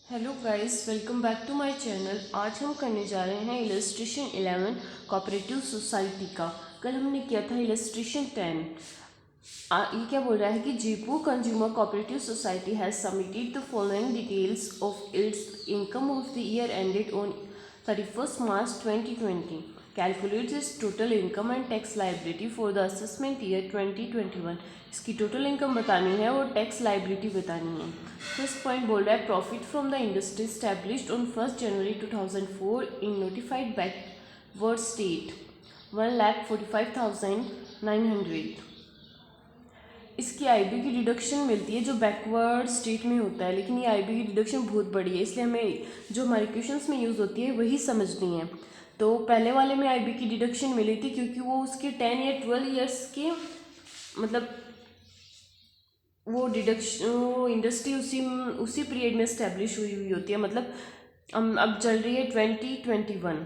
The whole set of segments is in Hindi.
Hello guys, welcome back to my channel. आज हम करने जा रहे हैं इलस्ट्रेशन 11 कोऑपरेटिव सोसाइटी का। कल हमने किया था इलस्ट्रेशन 10। ये क्या बोल रहा है कि Jaipur consumer cooperative society has submitted the following details of its income of the year ended on 31st March 2020. Calculate its total income and tax liability for the assessment year 2021. इसकी टोटल इनकम बतानी है और टैक्स लाइबिलिटी बतानी है। फर्स्ट पॉइंट बोल रहा है profit from the industry established on 1 January 2004 in notified backward state 1,45,900। इसकी आईबी की डिडक्शन मिलती है जो बैकवर्ड स्टेट में होता है, लेकिन ये आईबी की डिडक्शन बहुत बड़ी है, इसलिए हमें जो हमारे क्वेश्चंस में यूज़ होती है वही समझनी है। तो पहले वाले में आईबी की डिडक्शन मिली थी क्योंकि वो उसके 10 या 12 ईयर्स के मतलब वो डिडक्शन वो इंडस्ट्री उसी पीरियड में इस्टेब्लिश हुई होती है। मतलब अब चल रही है 2021,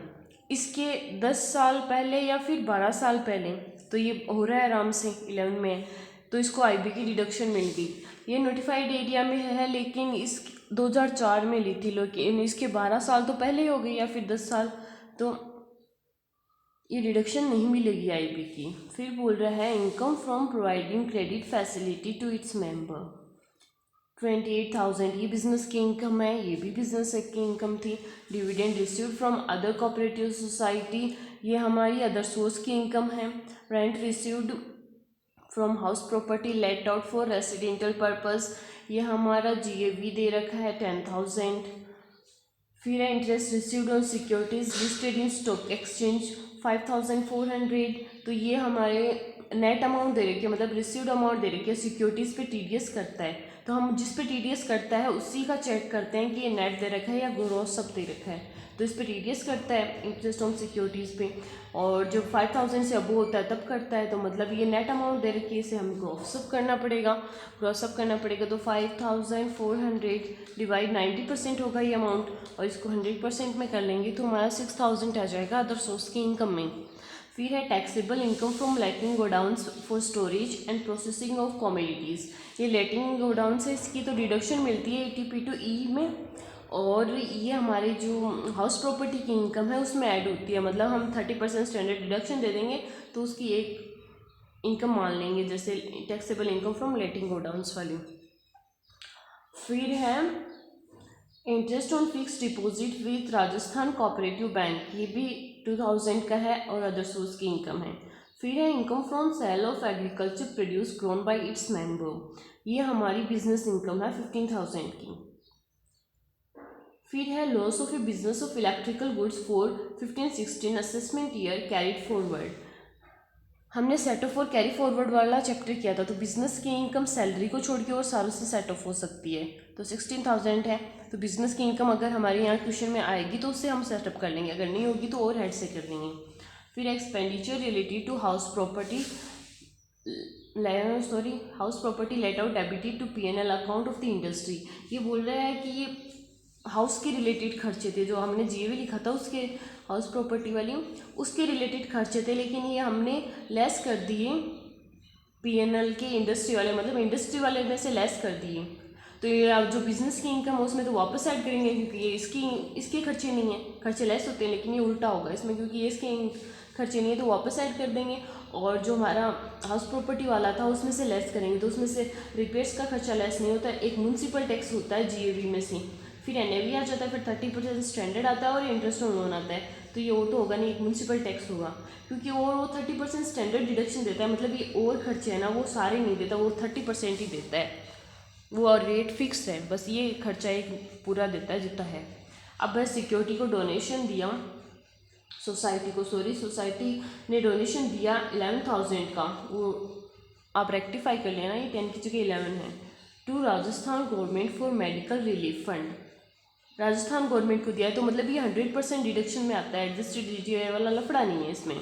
इसके 10 साल पहले या फिर 12 साल पहले, तो ये हो रहा है आराम से 11 में, तो इसको आईबी की डिडक्शन मिल गई। ये नोटिफाइड एरिया में है, लेकिन इस 2004 में ली थी, लेकिन इसके 12 साल तो पहले हो गई या फिर 10 साल, तो ये डिडक्शन नहीं मिलेगी आईबी की। फिर बोल रहा है income from providing credit facility to its member 28,000, ये बिजनेस की इनकम है, ये भी बिजनेस की इनकम थी। Dividend received from other cooperative society, ये हमारी अदर सोर्स की इनकम है। Rent received from house property let out for residential purpose, ये हमारा जीएवी दे रखा है 10,000। फिर है interest received on securities listed in stock exchange 5,400, तो ये हमारे नेट अमाउंट दे रखी है, मतलब रिसीव्ड अमाउंट दे रखी है। सिक्योरिटीज़ पे टीडीएस करता है, तो हम जिस पे टीडीएस करता है उसी का चेक करते हैं कि ये नेट दे रखा है या ग्रॉस सब दे रखा है, तो इस पर टीडीएस करता है इंटरेस्ट ऑन सिक्योरिटीज़ पे। और जब 5,000 से अबव होता है तब करता है, तो मतलब ये नेट अमाउंट दे रखी है, इसे हमें ग्रॉसअप करना पड़ेगा। ग्रॉसअप करना पड़ेगा तो 5,400 डिवाइड 90% होगा ये अमाउंट, और इसको 100% में कर लेंगे तो हमारा 6,000 आ जाएगा अदर सोर्स की इनकम में। फिर है taxable income from letting godowns for storage and processing of commodities, ये लेटिंग गोडाउन से इसकी तो डिडक्शन मिलती है 80P2E में, और ये हमारे जो हाउस प्रॉपर्टी की इनकम है उसमें ऐड होती है। मतलब हम 30% स्टैंडर्ड डिडक्शन दे देंगे तो उसकी एक इनकम मान लेंगे, जैसे taxable income from letting godowns वाली। फिर है interest on fix deposit with Rajasthan cooperative bank, ये भी 2,000 का है और अदर सोर्स की इनकम है। फिर है income from sale of agriculture produce grown by its member, ये हमारी बिजनेस इनकम है 15,000 की। फिर है loss of a business of electrical goods for 15-16 assessment year carried forward, हमने सेट ऑफ और कैरी फॉरवर्ड वाला चैप्टर किया था, तो बिजनेस की इनकम सैलरी को छोड़ के और सारों से सेट ऑफ हो सकती है, तो 16,000 है। तो बिजनेस की इनकम अगर हमारे यहाँ क्वेश्चन में आएगी तो उससे हम सेटअप कर लेंगे, अगर नहीं होगी तो और हेड से कर लेंगे। फिर expenditure related to house property house property let out debited to P&L account of the industry, ये बोल रहा है कि ये हाउस के रिलेटेड खर्चे थे, जो हमने जीएवी लिखा था उसके हाउस प्रॉपर्टी वाली उसके रिलेटेड खर्चे थे, लेकिन ये हमने लेस कर दिए P&L के इंडस्ट्री वाले, मतलब इंडस्ट्री वाले में से लेस कर दिए। तो ये अब जो बिजनेस की इनकम है उसमें तो वापस ऐड करेंगे, क्योंकि ये इसके खर्चे नहीं है, खर्चे लेस होते हैं, लेकिन ये उल्टा होगा इसमें, क्योंकि ये इसके खर्चे नहीं है तो वापस ऐड कर देंगे। और जो हमारा हाउस प्रॉपर्टी वाला था उसमें से लेस करेंगे, तो उसमें से रिपेयर्स का खर्चा लेस नहीं होता, एक म्यूनसिपल टैक्स होता है जीएवी में से। फिर एनएवी आ जाता है, फिर 30% स्टैंडर्ड आता है और इंटरेस्ट ऑन लोन आता है, तो ये और तो होगा नहीं, एक म्यूनसिपल टैक्स होगा, क्योंकि और वो 30% स्टैंडर्ड डिडक्शन देता है, मतलब ये और खर्चे हैं ना वो सारे नहीं देता, वो 30% ही देता है, वो और रेट फिक्स है, बस ये खर्चा एक पूरा देता है जितना है। अब बस सिक्योरिटी को डोनेशन दिया सोसाइटी ने डोनेशन दिया 11,000 का, वो आप रेक्टिफाई कर लेना, ये 10 की जगह 11 है, to Rajasthan government for medical relief fund, Rajasthan government को दिया है, तो मतलब ये 100% डिडक्शन में आता है, एडजस्टेड डीटीआई वाला लफड़ा नहीं है इसमें,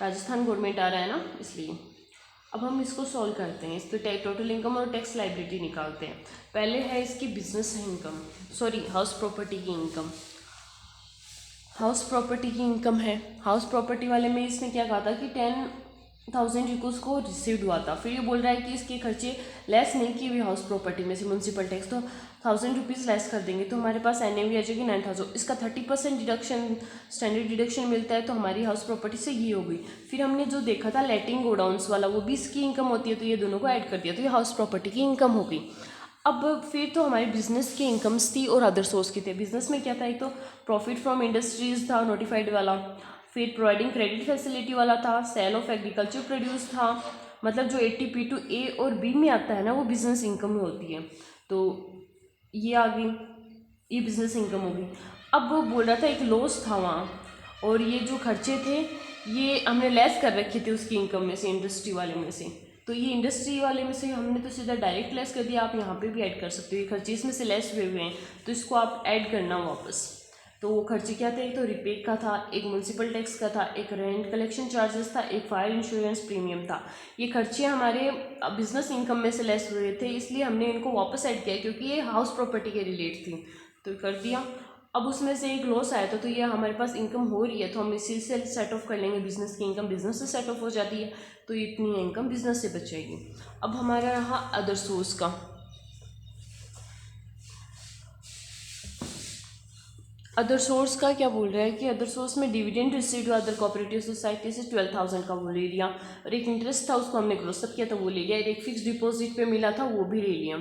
राजस्थान गवर्नमेंट आ रहा है ना इसलिए। अब हम इसको सॉल्व करते हैं, इस पर टोटल इनकम और टैक्स लाइबिलिटी निकालते हैं। पहले है इसकी बिजनेस इनकम, हाउस प्रॉपर्टी की इनकम, हाउस प्रॉपर्टी की इनकम है, हाउस प्रॉपर्टी वाले में इसने क्या कहा था कि 10 1000 उसको रिसीव्ड हुआ था। फिर ये बोल रहा है कि इसके खर्चे लेस नहीं किए हुए हाउस प्रॉपर्टी में से म्यूनसिपल टैक्स, तो 1000 लेस कर देंगे तो हमारे पास NAV आ जाएगी 9000। इसका 30% डिडक्शन स्टैंडर्ड डिडक्शन मिलता है, तो हमारी हाउस प्रॉपर्टी से ये हो गई। फिर हमने जो देखा था लेटिंग गोडाउंस वाला, वो भी इसकी इनकम होती है, तो ये दोनों को ऐड कर दिया तो ये हाउस प्रॉपर्टी की इनकम हो गई। अब फिर तो हमारी बिजनेस की इनकम्स थी और अदर सोर्स की थे। बिजनेस में क्या था, एक तो प्रॉफिट फ्रॉम इंडस्ट्रीज था नोटिफाइड वाला, फिर प्रोवाइडिंग क्रेडिट फैसिलिटी वाला था, सेल ऑफ एग्रीकल्चर प्रोड्यूस था, मतलब जो 80P2A और B में आता है ना, वो बिजनेस इनकम में होती है, तो ये आ गई, ये बिजनेस इनकम होगी। अब वो बोल रहा था एक लॉस था वहाँ, और ये जो खर्चे थे ये हमने लेस कर रखे थे उसकी इनकम में से, इंडस्ट्री वाले में से, तो ये इंडस्ट्री वाले में से हमने तो सीधा डायरेक्ट लेस कर दिया। आप यहाँ पे भी ऐड कर सकते हो, ये खर्चे इसमें से लेस हुए हुए हैं, तो इसको आप ऐड करना वापस। तो वो खर्चे क्या थे, एक तो रिपेक का था, एक म्यूनसिपल टैक्स का था, एक रेंट कलेक्शन चार्जेस था, एक फायर इंश्योरेंस प्रीमियम था। ये खर्चे हमारे बिजनेस इनकम में से लेस हुए थे, इसलिए हमने इनको वापस ऐड किया क्योंकि ये हाउस प्रॉपर्टी के रिलेट थी, तो कर दिया। अब उसमें से एक लॉस आया था, तो ये हमारे पास इनकम हो रही है, तो हम इसी से सेट ऑफ कर लेंगे। बिजनेस की इनकम बिजनेस से सेट ऑफ हो जाती है, तो इतनी इनकम बिजनेस से बच जाएगी। अब हमारा रहा अदर सोर्स का। अदर सोर्स का क्या बोल रहा है कि अदर सोर्स में dividend received other cooperative society से 12,000 का वो ले लिया, और एक इंटरेस्ट था उसको हमने ग्रोसअप किया तो वो ले लिया, एक फिक्स डिपॉजिट पे मिला था वो भी ले लिया।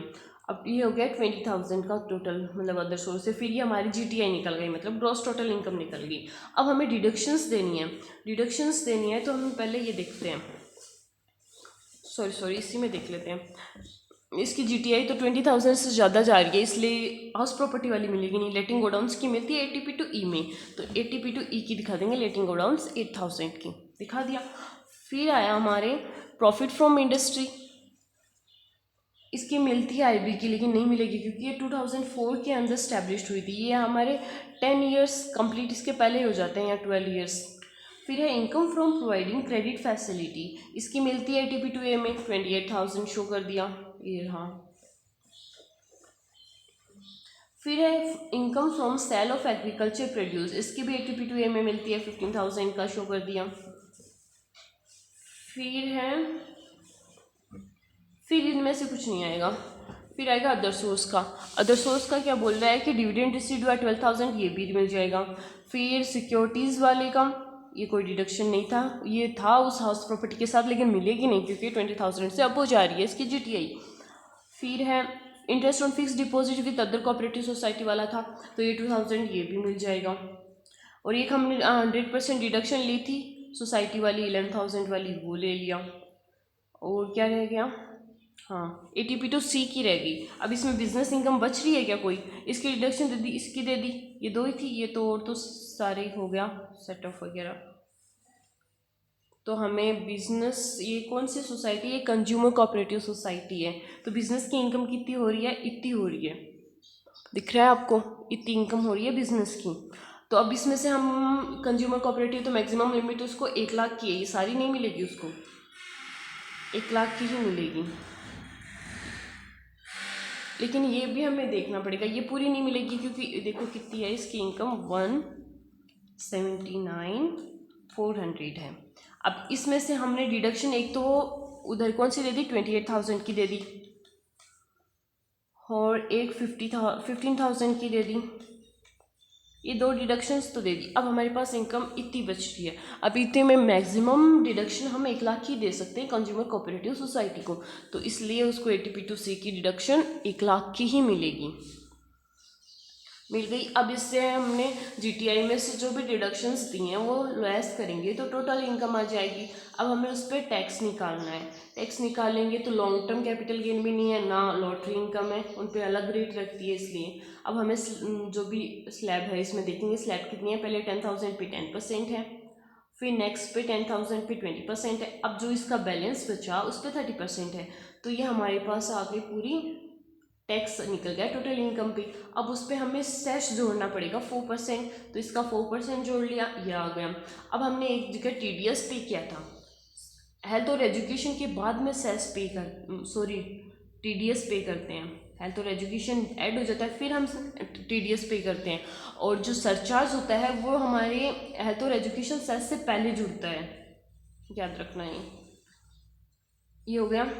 अब ये हो गया 20,000 का टोटल, मतलब अदर सोर्स से। फिर ये हमारी GTI निकल गई, मतलब ग्रॉस टोटल इनकम निकल गई। अब हमें डिडक्शंस देनी है, तो हम पहले ये देखते हैं, सॉरी इसी में देख लेते हैं। इसकी GTI तो 20,000 से ज़्यादा जा रही है, इसलिए हाउस प्रॉपर्टी वाली मिलेगी नहीं। लेटिंग गोडाउंस की मिलती है 80P2E में, तो 80P2E की दिखा देंगे। लेटिंग गोडाउंस 8,000 की दिखा दिया। फिर आया हमारे प्रॉफिट फ्रॉम इंडस्ट्री, इसकी मिलती है IB की, लेकिन नहीं मिलेगी क्योंकि ये 2004 के अंदर स्टैब्लिश्ड हुई थी। ये हमारे 10 ईयर्स कंप्लीट इसके पहले हो जाते हैं, या 12 ईयर्स। फिर है income from providing credit facility, इसकी मिलती है 80P2A में, 28,000 शो कर दिया ये। हाँ, फिर है income from sale of agriculture produce, इसकी भी 80P2A में मिलती है, 15,000 का शो कर दिया। फिर इनमें से कुछ नहीं आएगा। फिर आएगा अदर सोर्स का। अदर सोर्स का क्या बोल रहा है कि डिविडेंड रिसीव्ड हुआ 12,000, ये भी मिल जाएगा। फिर सिक्योरिटीज़ वाले का ये कोई डिडक्शन नहीं था, ये था उस हाउस प्रॉपर्टी के साथ, लेकिन मिलेगी नहीं क्योंकि 20,000 से अब हो जा रही है इसकी GTI। फिर है interest on fix deposit with other cooperative society वाला था, तो ये 2,000 ये भी मिल जाएगा। और एक हमने 100% डिडक्शन ली थी सोसाइटी वाली, 11,000 वाली, वो ले लिया। और क्या रह गया, हाँ 80P2C की रह गई। अब इसमें बिजनेस इनकम बच रही है क्या कोई, इसकी डिडक्शन दे दी, इसकी दे दी, ये दो ही थी, ये तो और तो सारे ही हो गया सेट ऑफ वगैरह। तो हमें बिजनेस, ये कौन सी सोसाइटी है, कंज्यूमर कोऑपरेटिव सोसाइटी है, तो बिजनेस की इनकम कितनी हो रही है, इतनी हो रही है, दिख रहा है आपको, इतनी इनकम हो रही है बिजनेस की। तो अब इसमें से हम कंज्यूमर कोऑपरेटिव तो मैक्सिमम लिमिट उसको 1 लाख की है, ये सारी नहीं मिलेगी उसको, 1 लाख की ही मिलेगी। लेकिन ये भी हमें देखना पड़ेगा, ये पूरी नहीं मिलेगी क्योंकि देखो कितनी है इसकी इनकम, 179,400 है। अब इसमें से हमने डिडक्शन एक तो उधर कौन सी दे दी, 28,000 की दे दी, और एक 15,000 की दे दी, ये दो डिडक्शंस तो दे दी। अब हमारे पास इनकम इतनी बच रही है, अब इतने में मैक्सिमम डिडक्शन हम 1 लाख ही दे सकते हैं कंज्यूमर कोऑपरेटिव सोसाइटी को, तो इसलिए उसको 80P2C की डिडक्शन 1 लाख की ही मिलेगी, मिल गई। अब इससे हमने GTI में से जो भी डिडक्शंस दी हैं वो लेस करेंगे तो टोटल इनकम आ जाएगी। अब हमें उस पर टैक्स निकालना है, टैक्स निकालेंगे तो लॉन्ग टर्म कैपिटल गेन भी नहीं है ना लॉटरी इनकम है, उन पर अलग रेट रखती है, इसलिए अब हमें जो भी स्लैब है इसमें देखेंगे स्लैब कितनी है। पहले 10,000 पे 10% है, फिर नेक्स्ट पे 10,000 पे 20% है, अब जो इसका बैलेंस बचा उस पर 30% है, तो ये हमारे पास आ गई पूरी टैक्स निकल गया टोटल इनकम पे। अब उस पर हमें सेस जोड़ना पड़ेगा 4%, तो इसका 4% जोड़ लिया, ये आ गया। अब हमने एक जगह TDS पे किया था, हेल्थ और एजुकेशन के बाद में सेस पे TDS पे करते हैं, हेल्थ और एजुकेशन ऐड हो जाता है फिर हम TDS पे करते हैं, और जो सरचार्ज होता है वो हमारे हेल्थ और एजुकेशन सेस से पहले जुड़ता है, याद रखना है। ये हो गया।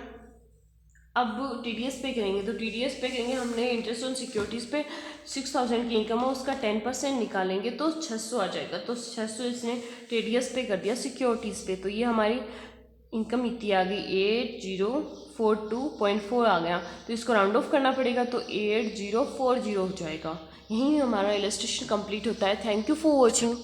अब टीडीएस पे करेंगे, तो टीडीएस पे करेंगे, हमने इंटरेस्ट ऑन सिक्योरिटीज़ पे 6000 की इनकम है, उसका 10% निकालेंगे तो 600 आ जाएगा। तो 600 इसने टीडीएस पे कर दिया सिक्योरिटीज़ पे, तो ये हमारी इनकम इतनी आ गई 8042.4 आ गया। तो इसको राउंड ऑफ करना पड़ेगा, तो 8040 हो जाएगा। यहीं हमारा इलस्ट्रेशन कंप्लीट होता है। Thank you for watching.